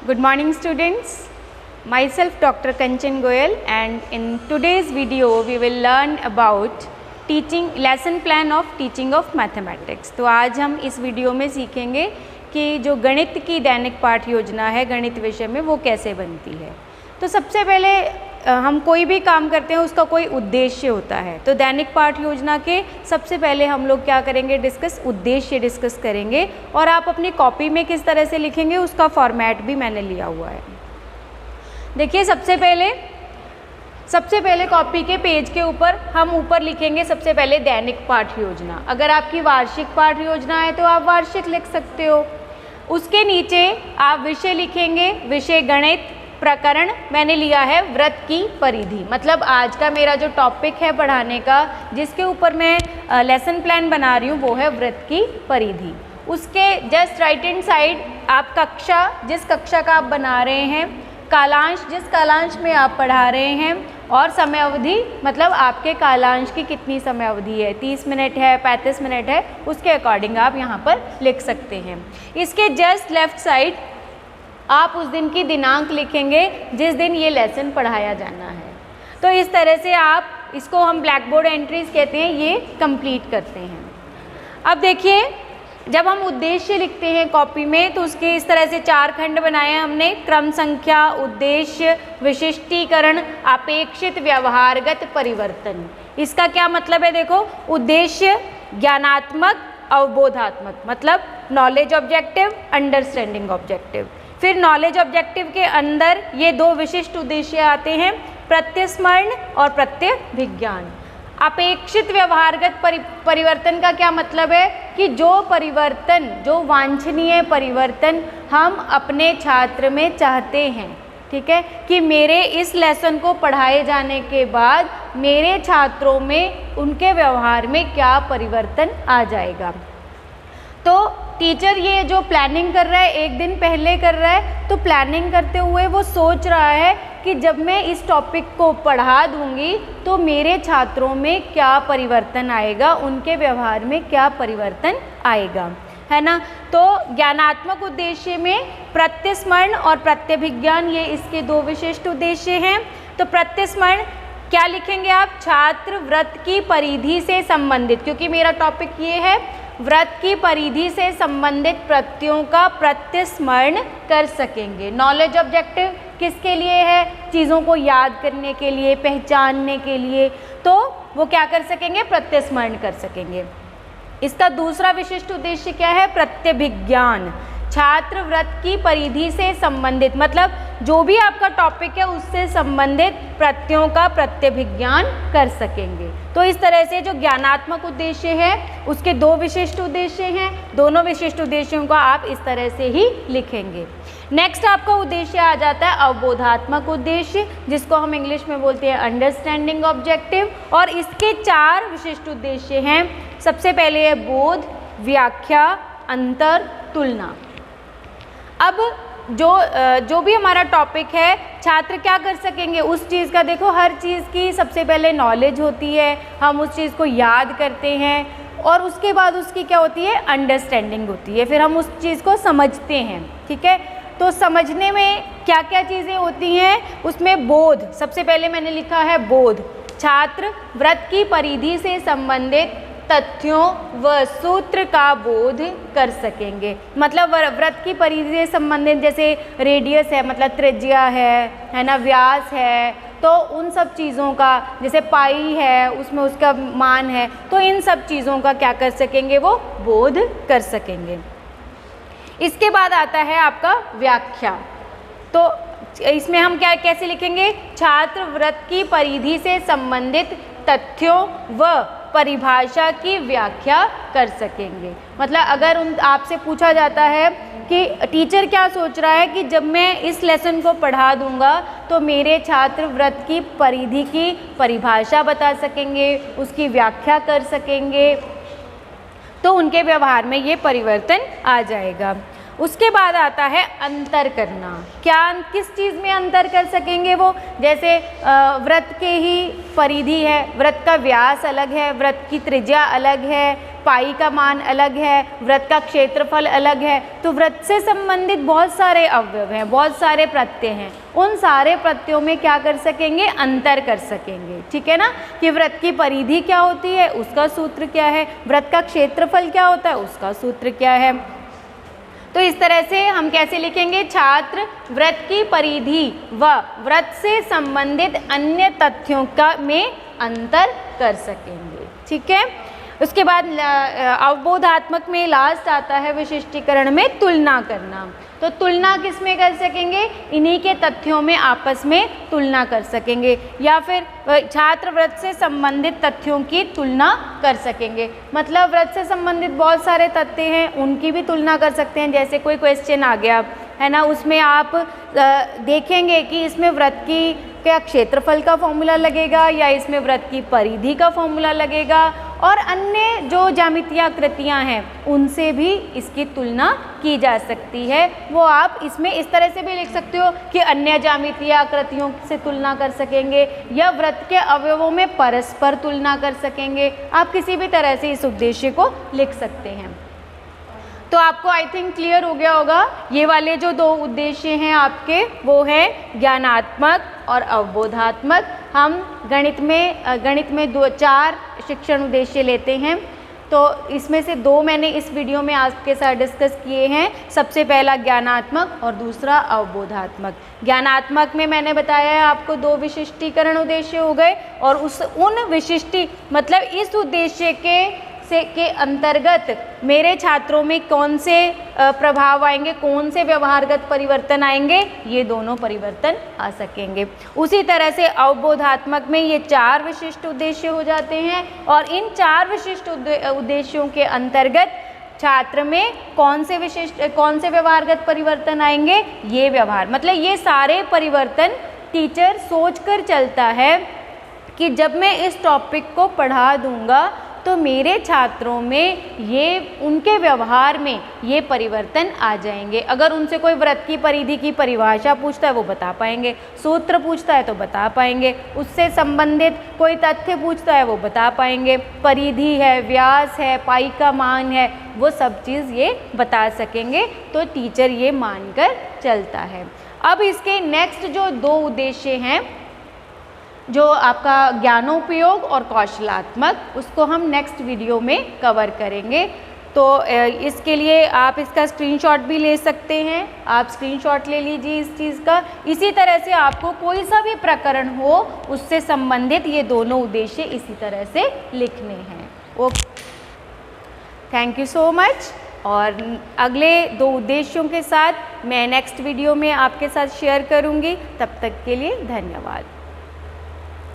Good morning students. Myself Dr. Kanchan Goyal, and in today's video we will learn about teaching lesson plan of teaching of mathematics. तो आज हम इस video में सीखेंगे कि जो गणित की दैनिक पाठ योजना है गणित विषय में वो कैसे बनती है। तो सबसे पहले हम कोई भी काम करते हैं उसका कोई उद्देश्य होता है। तो दैनिक पाठ योजना के सबसे पहले हम लोग क्या करेंगे, उद्देश्य डिस्कस करेंगे, और आप अपनी कॉपी में किस तरह से लिखेंगे उसका फॉर्मेट भी मैंने लिया हुआ है। देखिए सबसे पहले कॉपी के पेज के ऊपर हम ऊपर लिखेंगे सबसे पहले दैनिक पाठ योजना। अगर आपकी वार्षिक पाठ योजना है तो आप वार्षिक लिख सकते हो। उसके नीचे आप विषय लिखेंगे, विषय गणित, प्रकरण मैंने लिया है व्रत की परिधि। मतलब आज का मेरा जो टॉपिक है पढ़ाने का, जिसके ऊपर मैं लेसन प्लान बना रही हूँ, वो है व्रत की परिधि। उसके जस्ट राइट हैंड साइड आप कक्षा, जिस कक्षा का आप बना रहे हैं, कालांश, जिस कालांश में आप पढ़ा रहे हैं, और समय अवधि, मतलब आपके कालांश की कितनी समय अवधि है, 30 मिनट है, 35 मिनट है, उसके अकॉर्डिंग आप यहाँ पर लिख सकते हैं। इसके जस्ट लेफ्ट साइड आप उस दिन की दिनांक लिखेंगे जिस दिन ये लेसन पढ़ाया जाना है। तो इस तरह से आप इसको, हम ब्लैक बोर्ड एंट्रीज कहते हैं, ये कंप्लीट करते हैं। अब देखिए जब हम उद्देश्य लिखते हैं कॉपी में तो उसके इस तरह से 4 खंड बनाए हैं हमने, क्रम संख्या, उद्देश्य, विशिष्टीकरण, अपेक्षित व्यवहारगत परिवर्तन। इसका क्या मतलब है, देखो उद्देश्य ज्ञानात्मक, अवबोधात्मक, मतलब नॉलेज ऑब्जेक्टिव, अंडरस्टैंडिंग ऑब्जेक्टिव। फिर नॉलेज ऑब्जेक्टिव के अंदर ये 2 विशिष्ट उद्देश्य आते हैं, प्रत्यस्मरण और प्रत्यभिज्ञान। अपेक्षित व्यवहारगत परिवर्तन का क्या मतलब है कि जो परिवर्तन, जो वांछनीय परिवर्तन हम अपने छात्र में चाहते हैं, ठीक है, कि मेरे इस लेसन को पढ़ाए जाने के बाद मेरे छात्रों में, उनके व्यवहार में क्या परिवर्तन आ जाएगा। तो टीचर ये जो प्लानिंग कर रहा है, एक दिन पहले कर रहा है, तो प्लानिंग करते हुए वो सोच रहा है कि जब मैं इस टॉपिक को पढ़ा दूंगी तो मेरे छात्रों में क्या परिवर्तन आएगा, उनके व्यवहार में क्या परिवर्तन आएगा, है ना। तो ज्ञानात्मक उद्देश्य में प्रत्यस्मरण और प्रत्यभिज्ञान, ये इसके 2 विशिष्ट उद्देश्य हैं। तो प्रत्यस्मरण क्या लिखेंगे आप, छात्र व्रत की परिधि से संबंधित, क्योंकि मेरा टॉपिक ये है, व्रत की परिधि से संबंधित प्रत्ययों का प्रत्यस्मरण कर सकेंगे। नॉलेज ऑब्जेक्टिव किसके लिए है, चीज़ों को याद करने के लिए, पहचानने के लिए, तो वो क्या कर सकेंगे, प्रत्यस्मरण कर सकेंगे। इसका दूसरा विशिष्ट उद्देश्य क्या है, प्रत्यभिज्ञान, छात्र व्रत की परिधि से संबंधित, मतलब जो भी आपका टॉपिक है उससे संबंधित प्रत्ययों का प्रत्यभिज्ञान कर सकेंगे। तो इस तरह से जो ज्ञानात्मक उद्देश्य है उसके 2 विशिष्ट उद्देश्य हैं, दोनों विशिष्ट उद्देश्यों को आप इस तरह से ही लिखेंगे। नेक्स्ट आपका उद्देश्य आ जाता है अवबोधात्मक उद्देश्य, जिसको हम इंग्लिश में बोलते हैं अंडरस्टैंडिंग ऑब्जेक्टिव, और इसके 4 विशिष्ट उद्देश्य हैं। सबसे पहले है बोध, व्याख्या, अंतर, तुलना। अब जो भी हमारा टॉपिक है, छात्र क्या कर सकेंगे उस चीज़ का, देखो हर चीज़ की सबसे पहले नॉलेज होती है, हम उस चीज़ को याद करते हैं, और उसके बाद उसकी क्या होती है, अंडरस्टैंडिंग होती है, फिर हम उस चीज़ को समझते हैं, ठीक है। तो समझने में क्या क्या चीज़ें होती हैं, उसमें बोध, सबसे पहले मैंने लिखा है बोध, छात्र व्रत की परिधि से संबंधित तथ्यों व सूत्र का बोध कर सकेंगे। मतलब व्रत की परिधि से संबंधित, जैसे रेडियस है, मतलब त्रिज्या है ना, व्यास है, तो उन सब चीज़ों का, जैसे पाई है उसमें उसका मान है, तो इन सब चीज़ों का क्या कर सकेंगे, वो बोध कर सकेंगे। इसके बाद आता है आपका व्याख्या। तो इसमें हम क्या कैसे लिखेंगे, छात्र व्रत की परिधि से संबंधित तथ्यों व परिभाषा की व्याख्या कर सकेंगे। मतलब अगर आपसे पूछा जाता है कि टीचर क्या सोच रहा है कि जब मैं इस लेसन को पढ़ा दूंगा तो मेरे छात्र व्रत की परिधि की परिभाषा बता सकेंगे, उसकी व्याख्या कर सकेंगे, तो उनके व्यवहार में ये परिवर्तन आ जाएगा। उसके बाद आता है अंतर करना। क्या किस चीज़ में अंतर कर सकेंगे वो, जैसे वृत्त के ही परिधि है, वृत्त का व्यास अलग है, वृत्त की त्रिज्या अलग है, पाई का मान अलग है, वृत्त का क्षेत्रफल अलग है। तो वृत्त से संबंधित बहुत सारे अवयव हैं, बहुत सारे प्रत्यय हैं, उन सारे प्रत्ययों में क्या कर सकेंगे, अंतर कर सकेंगे। ठीक है ना, कि वृत्त की परिधि क्या होती है उसका सूत्र क्या है, वृत्त का क्षेत्रफल क्या होता है उसका सूत्र क्या है। तो इस तरह से हम कैसे लिखेंगे, छात्र वृत्त की परिधि व वृत्त से संबंधित अन्य तथ्यों का में अंतर कर सकेंगे। ठीक है, उसके बाद अवबोधात्मक में लास्ट आता है विशिष्टीकरण में तुलना करना। तो तुलना किस में कर सकेंगे, इन्हीं के तथ्यों में आपस में तुलना कर सकेंगे, या फिर छात्र वृत्त से संबंधित तथ्यों की तुलना कर सकेंगे। मतलब वृत्त से संबंधित बहुत सारे तथ्य हैं, उनकी भी तुलना कर सकते हैं। जैसे कोई क्वेश्चन आ गया है ना, उसमें आप देखेंगे कि इसमें वृत्त की क्या क्षेत्रफल का फॉर्मूला लगेगा या इसमें वृत्त की परिधि का फॉर्मूला लगेगा, और अन्य जो ज्यामितीय आकृतियां हैं उनसे भी इसकी तुलना की जा सकती है। वो आप इसमें इस तरह से भी लिख सकते हो कि अन्य ज्यामितीय आकृतियों से तुलना कर सकेंगे, या वृत्त के अवयवों में परस्पर तुलना कर सकेंगे। आप किसी भी तरह से इस उद्देश्य को लिख सकते हैं। तो आपको आई थिंक क्लियर हो गया होगा, ये वाले जो दो उद्देश्य हैं आपके वो हैं ज्ञानात्मक और अवबोधात्मक। हम गणित में 4 शिक्षण उद्देश्य लेते हैं, तो इसमें से 2 मैंने इस वीडियो में आपके साथ डिस्कस किए हैं। सबसे पहला ज्ञानात्मक और दूसरा अवबोधात्मक। ज्ञानात्मक में मैंने बताया है आपको 2 विशिष्टीकरण उद्देश्य हो गए, और उन विशिष्टी मतलब इस उद्देश्य के अंतर्गत मेरे छात्रों में कौन से प्रभाव आएंगे, कौन से व्यवहारगत परिवर्तन आएंगे, ये दोनों परिवर्तन आ सकेंगे। उसी तरह से अवबोधात्मक में ये 4 विशिष्ट उद्देश्य हो जाते हैं, और इन 4 विशिष्ट उद्देश्यों के अंतर्गत छात्र में कौन से व्यवहारगत परिवर्तन आएंगे, ये व्यवहार मतलब ये सारे परिवर्तन टीचर सोचकर चलता है कि जब मैं इस टॉपिक को पढ़ा दूंगा तो मेरे छात्रों में ये उनके व्यवहार में ये परिवर्तन आ जाएंगे। अगर उनसे कोई वृत्त की परिधि की परिभाषा पूछता है वो बता पाएंगे, सूत्र पूछता है तो बता पाएंगे, उससे संबंधित कोई तथ्य पूछता है वो बता पाएंगे, परिधि है, व्यास है, पाई का मान है, वो सब चीज़ ये बता सकेंगे। तो टीचर ये मानकर चलता है। अब इसके नेक्स्ट जो 2 उद्देश्य हैं, जो आपका ज्ञानोपयोग और कौशलात्मक, उसको हम नेक्स्ट वीडियो में कवर करेंगे। तो इसके लिए आप इसका स्क्रीनशॉट भी ले सकते हैं, आप स्क्रीनशॉट ले लीजिए इस चीज़ का। इसी तरह से आपको कोई सा भी प्रकरण हो उससे संबंधित ये दोनों उद्देश्य इसी तरह से लिखने हैं। Okay, thank you so much. और अगले 2 उद्देश्यों के साथ मैं नेक्स्ट वीडियो में आपके साथ शेयर करूँगी। तब तक के लिए धन्यवाद।